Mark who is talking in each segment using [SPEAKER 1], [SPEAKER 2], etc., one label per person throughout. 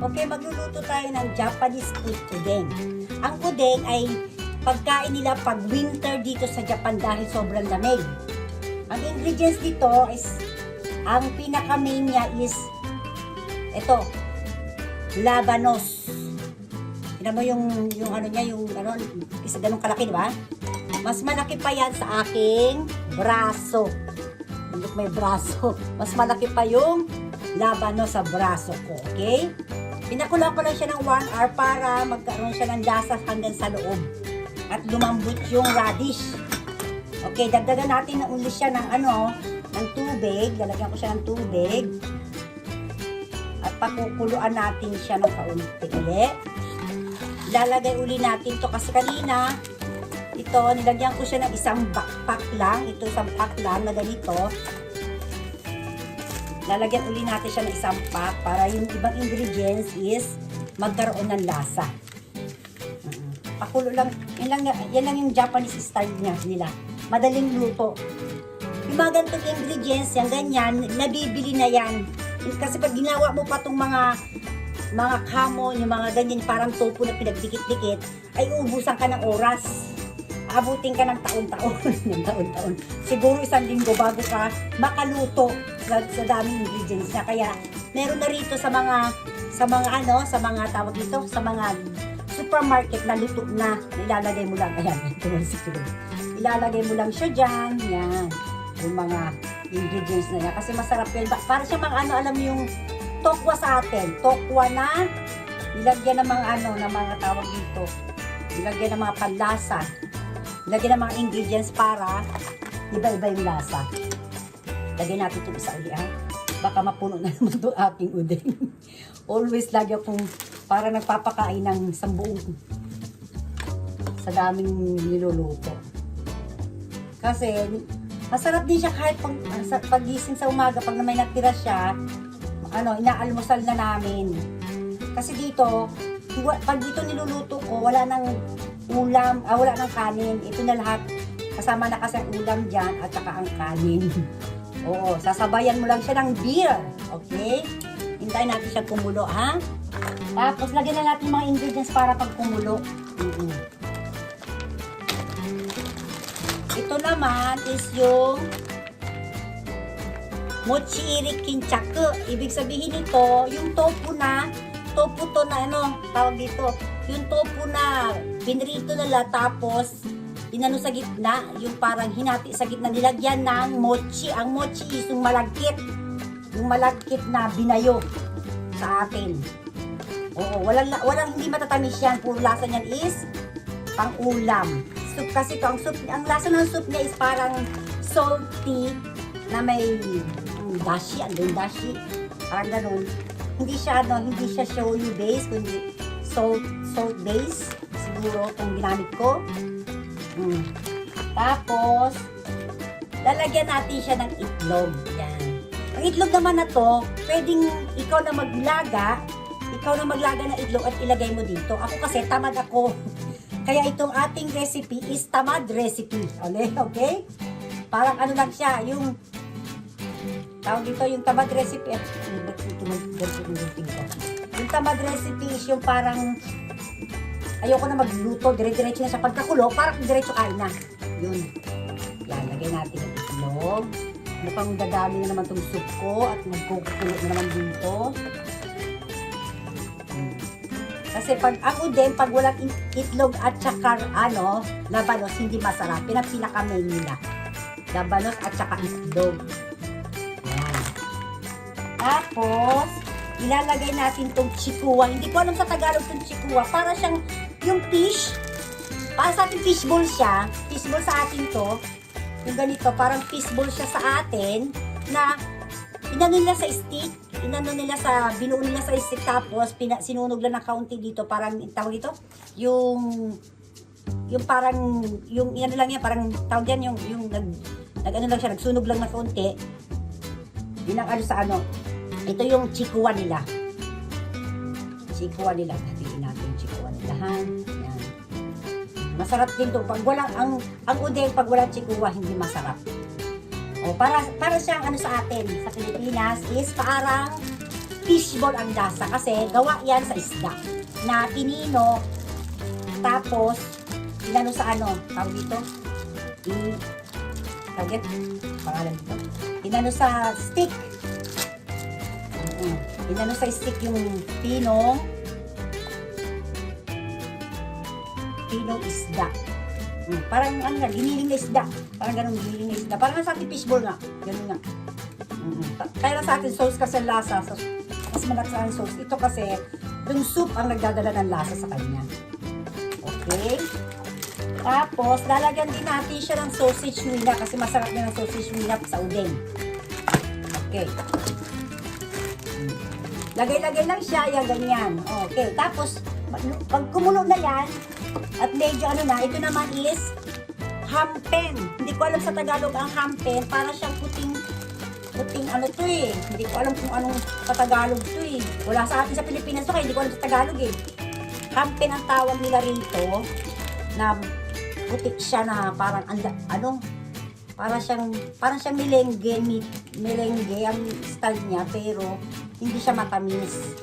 [SPEAKER 1] Okay, magluluto tayo ng Japanese udeng. Ang udeng ay pagkain nila pag winter dito sa Japan dahil sobrang lamig. Ang ingredients dito is, ang pinaka-main niya is, ito, labanos. Tignan mo yung ano niya, yung ano, isa ganun kalaki, di ba? Mas malaki pa yan sa aking braso. Look, may braso. Mas malaki pa yung labanos sa braso ko, okay? Pinakulang ko lang siya ng 1 hour para magkaroon siya ng lasa hanggang sa loob. At lumambot yung radish. Okay, dagdagan natin na uli siya ng ano, ng tubig. Lalagyan ko siya ng tubig. At pakukuluan natin siya ng kaunti ulit. Lalagay uli natin to kasi kanina, ito, nilagyan ko siya ng isang pack lang. Ito, isang pack lang na ganito. Lalagyan uli natin siya ng isang pack para yung ibang ingredients is magkaroon ng lasa. Pakulo lang, yan lang yung Japanese style nila. Madaling luto. Yung mga ganitong ingredients, yung ganyan, nabibili na yan. Kasi pag ginawa mo pa itong mga kamon, yung mga ganyan, parang tofu na pinagdikit-dikit, ay ubusan ka ng oras. Abutin ka ng taon-taon. Siguro 1 linggo bago ka makaluto sa daming ingredients niya. Kaya meron na rito sa mga tawag dito, sa mga supermarket na luto na, ilalagay mo lang. Ayan, ilalagay mo lang siya dyan. Yan, yung mga ingredients na yan. Kasi masarap yun. Para siya mga alam mo yung tokwa sa atin. Tokwa na nilagyan ng mga ng mga tawag dito. Nilagyan ng mga panlasa. Lagyan ng mga ingredients para iba-iba yung lasa. Lagyan natin ito isa uli, ha? Baka mapuno na naman ito aking udeng. Always lagyan kong para nagpapakain ng sambuong sa daming niluluto. Kasi masarap din siya kahit pag-gising sa umaga, pag may natira siya, inaalmusal na namin. Kasi dito, pag dito niluluto ko, wala nang ulam, wala nang kanin. Ito na lahat. Kasama na kasi ang ulam dyan at saka ang kanin. Oo, sasabayan mo lang siya ng beer. Okay? Hintayin natin siya kumulo, ha? Tapos, lagyan na natin mga ingredients para pag kumulo. Ito naman is yung mochi-iri kinchaku. Ibig sabihin nito, yung tofu to na tawag dito, yung tofu na pinrito nila tapos inano sa gitna, yung parang hinati sa gitna, nilagyan ng mochi. Ang mochi is yung malagkit na binayo sa atin. Oo, walang hindi matatamis yan. Puro lasa niyan is pang ulam. Soup kasi ito, ang lasa ng soup niya is parang salty na may dashi, dashi. Parang ganun. Hindi siya shoyu base, kundi salt base. Siguro itong ginamit ko. Tapos, lalagyan natin siya ng itlog. Yan. Ang itlog naman na to, pwedeng ikaw na maglaga ng itlog at ilagay mo dito. Ako kasi, tamad ako. Kaya itong ating recipe is tamad recipe. Okay? Parang lang siya, yung tawag dito, yung tamad recipe. Yung tamad recipe is yung parang ayoko na magluto, dire-diretso na sa pagkakulo, parang diretso kain na. Yun. Lalagay natin yung itlog. Pang dadami na naman itong soup ko at magkukulo na naman dito. Kasi pag ang udeng, pag walang itlog at saka labanos, hindi masarap. Pinaka-main nila. Labanos at saka itlog. Yan. Tapos, ilalagay natin itong chikuwa. Hindi ko alam sa Tagalog itong chikuwa. Para siyang yung fish. Para sa ating fishball siya. Fishball sa atin to. Yung ganito, parang fishball siya sa atin na inano nila sa stick. Binuo nila sa stick tapos sinunog lang ng kaunti dito. Parang, tawag ito? Yung parang, yung lang yan, parang tawag yan, yung lang siya, nagsunog lang ng kaunti. Yun ang ito yung chikuwa nila. Hatiin natin yung chikuwa nila. Yan. Masarap din to. Pag walang, ang udeng, pag walang chikuwa, hindi masarap. O, para siyang sa atin, sa Pilipinas, is parang fishball ang lasa kasi gawa yan sa isda na pinino tapos inano sa ano, tawag dito, tawag pangalan dito, inano sa stick. Inano sa stick yung pinong isda. Parang ano nga, giniling na isda. Parang ganun, giniling na isda. Parang sa akin fishball nga. Ganun nga. Kaya sa akin sauce kasi lasa. Mas malaki ang sauce. Ito kasi, yung soup ang nagdadala ng lasa sa kanya. Okay. Tapos, lalagyan din natin siya ng sausage wina kasi masarap na ng sausage wina sa udeng. Okay. Lagay-lagay lang siya, yan, ganyan. Okay. Tapos, pag kumulo na yan, at medyo ano na, ito naman is hampen. Hindi ko alam sa Tagalog ang hampen. Para siyang puting ano to eh. Hindi ko alam kung anong sa Tagalog to eh. Wala sa atin sa Pilipinas to kaya hindi ko alam sa Tagalog eh. Hampen ang tawag nila rito na putik siya na parang ano, parang siyang melengge ang style niya pero hindi siya matamis.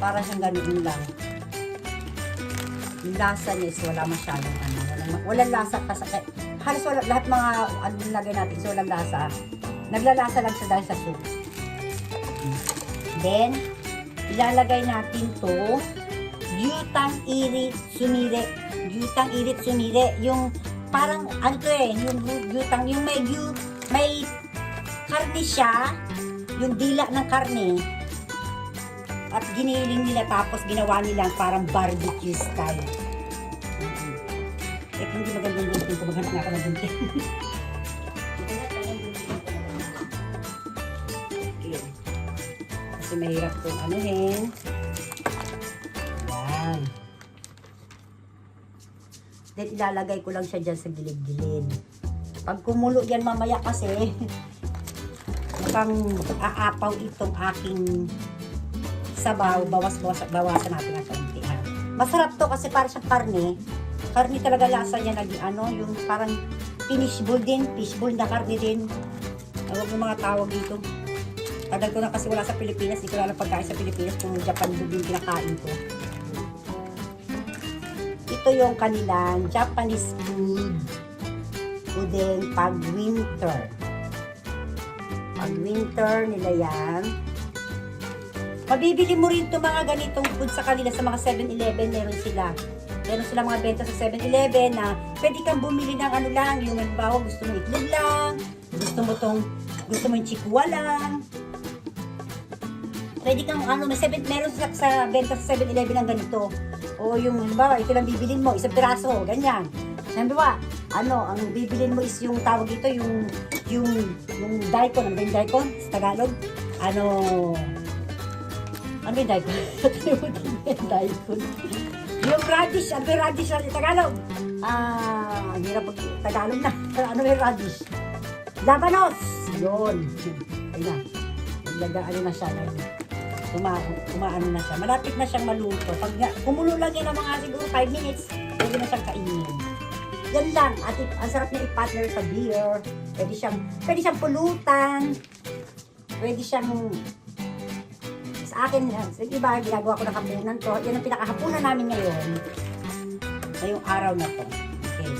[SPEAKER 1] Para siyang ganun lang. Yung lasa niya is wala masyadong ano, walang lasa kasi halos wala, lahat mga ano nilagay natin is walang lasa. Naglalasa lang siya dahil sa soup. Then, ilalagay natin to gyutang irit sumire. Yung parang ano to eh, yung gyutang, yung may karne siya, yung dila ng karne. At giniling nila tapos ginawa nilang parang barbecue style. Eh kung hindi magandang gunting, kung maghanap nga ka ng gunting. Okay. Kasi mahirap itong anuhin. Yan. Then ilalagay ko lang siya dyan sa gilid-gilid. Pag kumulo yan mamaya kasi, mukhang aapaw itong aking sabaw, bawasan natin ang kaunti. Masarap to kasi para siyang karne. Karne talaga lasa niya naging ano, yung parang fishball na karne din. Tawag ng mga tawag dito. Tagal ko na kasi wala sa Pilipinas, hindi ko lang pagkain sa Pilipinas kung Japan food yung kinakain ko. Ito yung kanilang Japanese food. Udeng pag winter. Pag winter nila yan. Mabibili mo rin itong mga ganitong food sa kanila sa mga 7-Eleven, meron sila. Meron sila mga benta sa 7-Eleven na pwede kang bumili ng ano lang, yung halimbawa gusto mo itlog lang, gusto mo yung chikwa lang. Pwede kang ano, meron sila sa benta sa 7-Eleven ng ganito. O yung halimbawa, ito lang bibilin mo, isang piraso, ganyan. Halimbawa, ano, ang bibilin mo is yung tawag dito, yung daikon, ano ba yung daikon sa Tagalog? Ano yung daikon? Yung radish, ano yung radish sa Tagalog? Ang hirap pag Tagalog na. Ano yung radish? Labanos! Yun. Ayun na. Ano na siya. Kumaano na siya. Malapit na siyang maluto. Pag kumulo lang yan ng mga siguro 5 minutes, pwede na siyang kainin. Yan lang. At ang sarap niya i-partner sa beer. Pwede siyang pulutan. Pwede siyang sa akin, sa iba, ginagawa ko ng hapunan to. Yan ang pinakahapunan namin ngayon. Ngayong araw na to. Okay.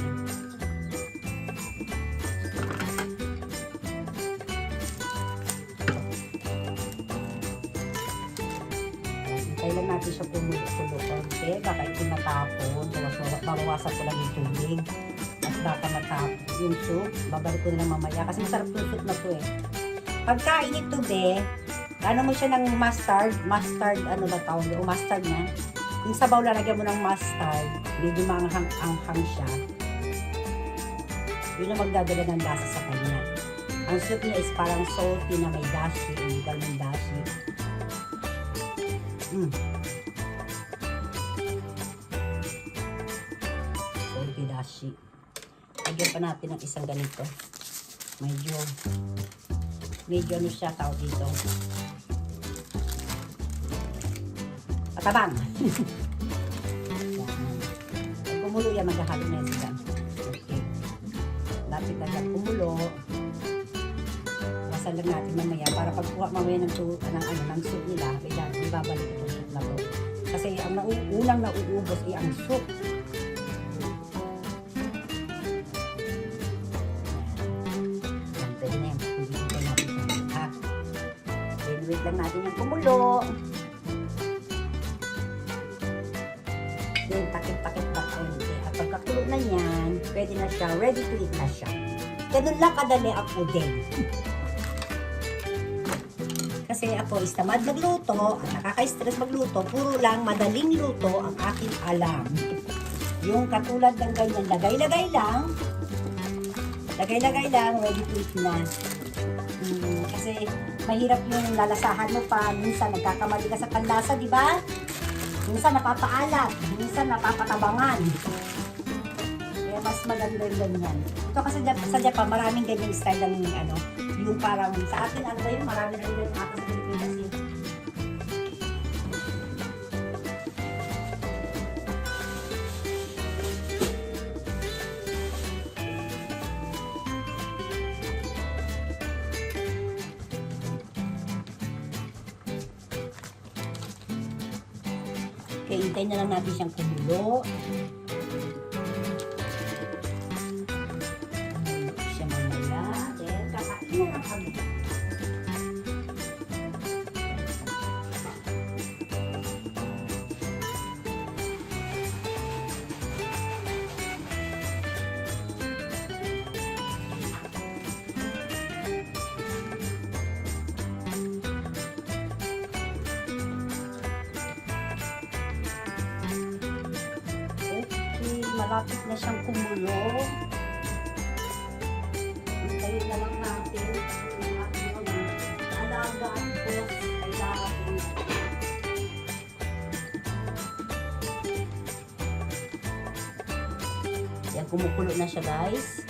[SPEAKER 1] Hintay lang natin siya kumulo. Okay, baka ito matapon. Bawawasan ko lang yung tubig. At baka matapon yung soup. Babalik ko na lang mamaya. Kasi masarap yung soup na to eh. Pagkain ito ano mo siya ng mustard, ano ba tawag o mustard niya. Yung sabaw lalagyan mo ng mustard, medyo maanghang siya. Yun ang magdadala ng lasa sa kanya. Ang soup niya is parang salty na may dashi, hindi ba ng dashi. Salty dashi. Lagyan pa natin ng isang ganito. Medyo ano siya tawag dito. Patabang. Pag kumulo yan, maghahalo na yan sila. Okay. Lapit na yan kumulo. hugasan lang natin mamaya para pagkuha mamaya ng soup nila, kailangan ibabalik ko yung soup na to. Kasi ang unang nauubos ay ang soup. Yan, pwede na yan. Hindi natin yung ha. Then wait lang natin yung kumulo. Then takip-takip pa konti. At pagkakulo na yan, pwede na siya, ready to eat na siya. Ganun lang kadali ang udeng. Kasi ako is tamad magluto, at nakaka-stress magluto, puro lang madaling luto ang aking alam. Yung katulad ng ganyan, lagay-lagay lang, ready to eat na. Kasi mahirap yung lalasahan mo pa, minsan nagkakamali ka sa panlasa, di ba? Minsan napapaalat, minsan napapatabangan. Kaya mas maganda yung ganyan. Ito kasi sa Japan, maraming ganyang style ng yung parang sa atin, ano ba yun? Maraming rin ganyan ako sa Pilipinas yun. Okay, hintayin na lang natin siyang kumulo. Siya mamaya. Then, kakain na lang kami. Malapit na siyang kumulo. Hintayin na lang natin yung ating alaga at boss ay darating. Yan, kumukulo na siya, guys.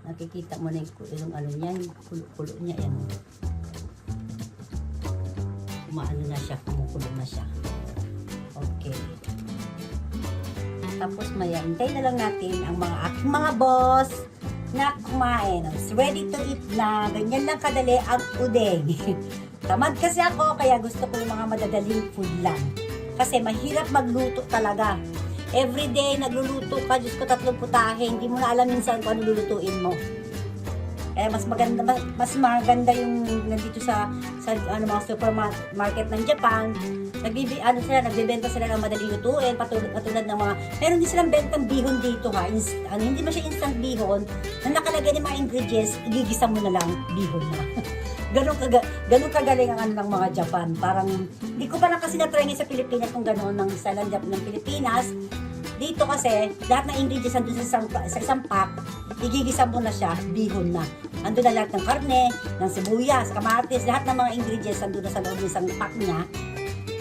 [SPEAKER 1] Nakikita mo na yung ano niya, yung kulo niya. Yan. Kumaano na siya, kumukulo na siya. Okay. Tapos maya, hintay na lang natin ang aking mga boss na kumain. It's ready to eat na. Ganyan lang kadali ang udeng. Tamad kasi ako, kaya gusto ko yung mga madadaling food lang. Kasi mahirap magluto talaga. Everyday nagluluto ka, Diyos ko, 3 putahe. Hindi mo na alam minsan kung ano lulutuin mo. Kaya mas maganda yung nandito sa mga supermarket ng Japan. Nagbebenta sila ng madaling lutuin, patulad ng mga, meron din silang bentang bihon dito ha. Hindi man siya instant bihon, na nakalagay ng mga ingredients, igigisa mo na lang, bihon na. ganun kagaling ang ng mga Japan. Parang, hindi ko pa lang kasi na-try sa Pilipinas kung gano'n ng style ng Pilipinas. Dito kasi, lahat ng ingredients nandun sa isang pack, igigisa mo na siya, bihon na. Andun na lahat ng karne, ng sibuyas, kamatis, lahat ng mga ingredients nandun na sa loob ng isang pack niya.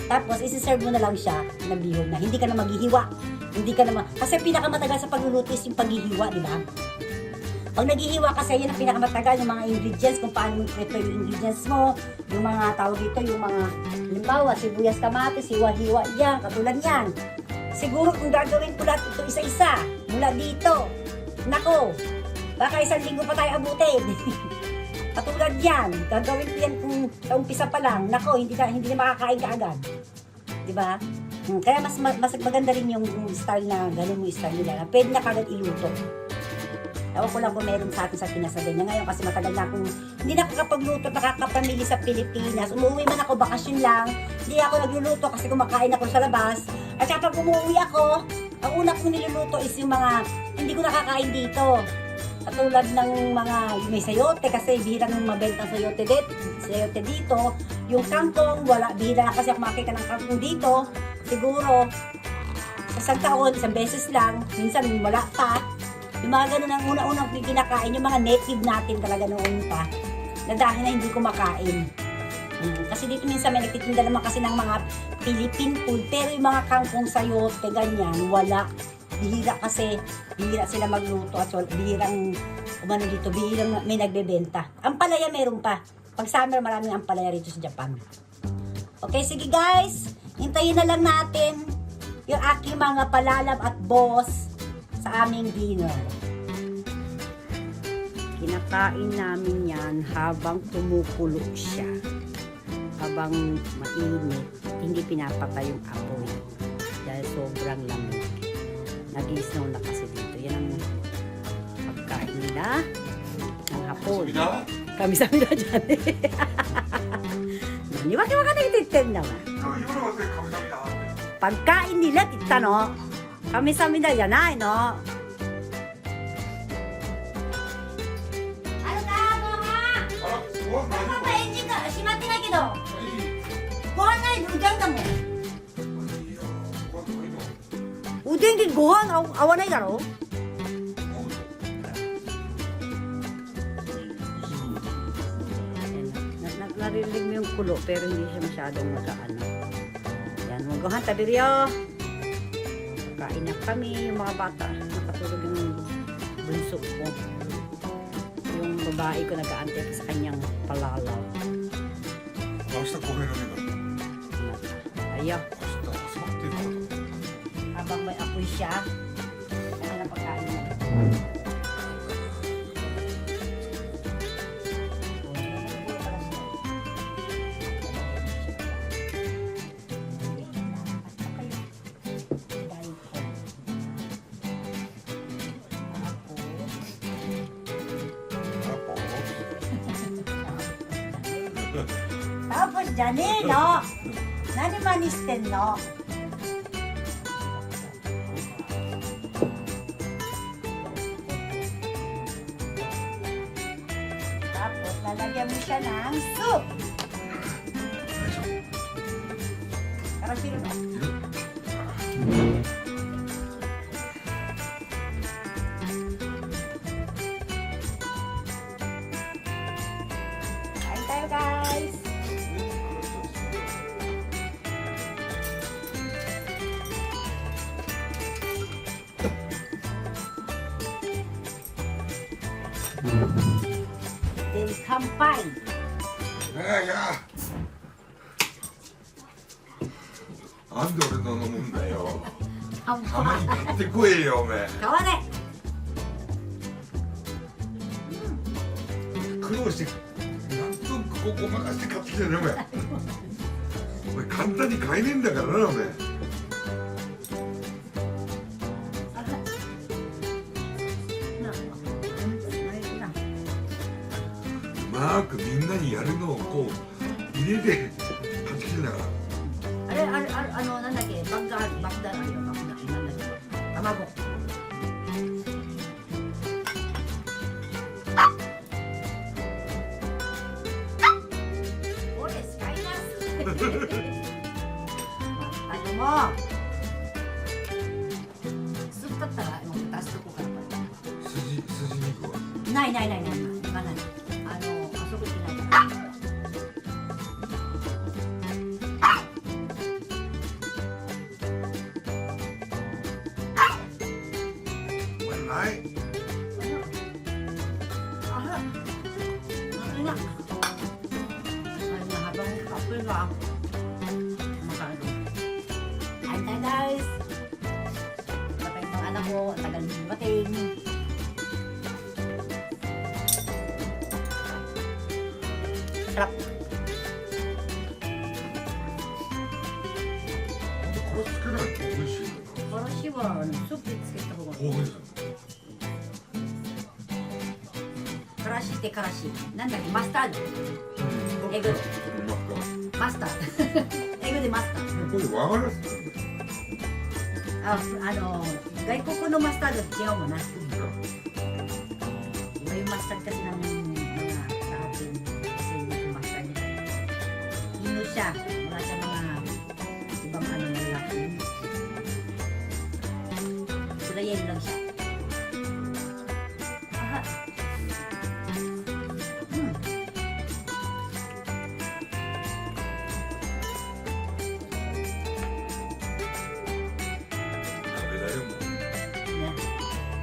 [SPEAKER 1] Tapos, isi-serve mo na lang siya na bihon na. Hindi ka na maghihiwa. Kasi pinakamatagal sa pagluluto is yung paghihiwa, di ba? Pag naghihiwa kasi, yun ang pinakamatagal, yung mga ingredients, kung paano mo prepare yung ingredients mo, yung mga tawag dito, yung mga, halimbawa, sibuyas, kamatis, hiwa-hiwa yan, katulad yan. Siguro kung gagawin ko lahat ito isa-isa, mula dito, nako, baka 1 linggo pa tayo abutin. Katulad yan, gagawin ko yan kung sa umpisa pa lang, nako, hindi na makakain ka agad. Diba? Kaya mas maganda rin yung style na, ganun mo yung style nila, na pwede na kagad iluto. Ewan ko lang kung meron sa atin sa Pinas na ganyan. Ngayon kasi matagal na akong hindi nakakapagluto, nakakapamili sa Pilipinas. Umuwi man ako, bakasyon lang. Hindi ako nagluluto kasi kumakain ako sa labas. At saka pag umuwi ako, ang una kong niluluto is yung mga hindi ko nakakain dito. Katulad ng mga may sayote kasi bihira nung mabentang sayote dito. Yung kangkong, wala, bihira kasi ako makikita ng kangkong dito. Siguro, sa isang taon, 1 beses lang. Minsan wala pa. Yung mga ganun ang una-unang kinakain, yung mga native natin talaga noon pa, na dahil na hindi ko makain. Kasi dito minsan may nagtitinda naman kasi ng mga Philippine food, pero yung mga kangkong sayote, ganyan, wala. Bihira kasi, bihira sila magluto at bihirang may nagbebenta. Ampalaya meron pa. Pag summer, maraming ampalaya rito sa Japan. Okay, sige guys, hintayin na lang natin yung aking mga palalab at boss sa aming dinner. Kinakain namin yan habang kumukulo siya. Habang mainit, hindi pinapatay yung apoy. Dahil sobrang lamig. Nag-i-snow na kasi dito. Yan ang pagkain nila ng hapon. Kami sa mina dyan eh. Naniwaki-waka na ititin naman. Pagkain nila, tita no? Kami sa mina yan ay no? Ano ka? Papa, engine ka. Shimate na kido. Gohan na yun. Udang ka mo. Udang din gohan. Awa na yun daro. Narinig mo yung kulo pero hindi siya masyadong mag-ano. Yan, magahan tabi riyo. Kain na kami, yung mga bata. Nakatulog yung bunso ko. Yung babae ko nag-aantay sa kanyang palalaw. Ayaw. Habang may apoy siya, ano na pagkain mo. Tapos dyan eh, no? Nani manisten, no? Tapos, lalagyan mo siya ng soup. Karang sino, no? Kain tayo, guys! Then kampay.
[SPEAKER 2] なんで俺の飲むんだよ。たまに
[SPEAKER 1] カ
[SPEAKER 2] 買ってこいよ、おめえ。
[SPEAKER 1] 買わない。
[SPEAKER 2] 苦労して、なんとここ任せて買ってきてね、おめえ。お前簡単に買えねえんだからな、おめえ。うまくみんなにやるのをこう入れて買ってきてんだから。
[SPEAKER 1] なんだっけ、バッガーあるよ、なんだっけ、卵。これ使います。もスープだったらもう出しとこうかな。
[SPEAKER 2] 筋肉は
[SPEAKER 1] ない今ない。あそこにないから。
[SPEAKER 2] ない。
[SPEAKER 1] Antay guys. Kapag yung anak ko, tagal dumating. Sarap.
[SPEAKER 2] これつけないと美味しいのか。
[SPEAKER 1] おろしはスープでつけた方が
[SPEAKER 2] こうです。
[SPEAKER 1] からしってからし。なんだっけ、マスタード。エグ。マスタード。エグでマスタード。
[SPEAKER 2] これ和がらせてるんだよ。
[SPEAKER 1] 外国のマスタードって違うもんな。Iba yung mustard kasi ng mga sa atin. Kasi hindi yung mustard nila. Hino siya. Wala siya mga ibang ano na laki. Sila yan lang siya. Aha.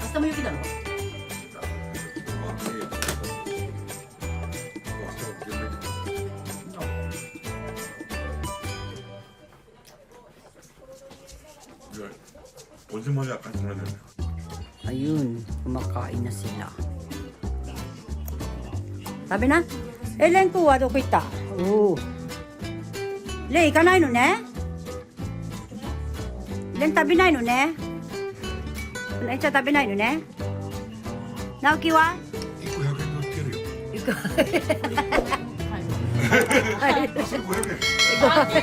[SPEAKER 1] Basta mo yung kinalo? Ayun, kumakain na sila. 食べな。レン君はどこ行った？おお。レン行かないのね。レン食べないのね。レンちゃん食べないのね。直樹は？
[SPEAKER 2] 1個100円で売ってるよ。
[SPEAKER 1] 行く。はい。
[SPEAKER 2] あ、それ500円。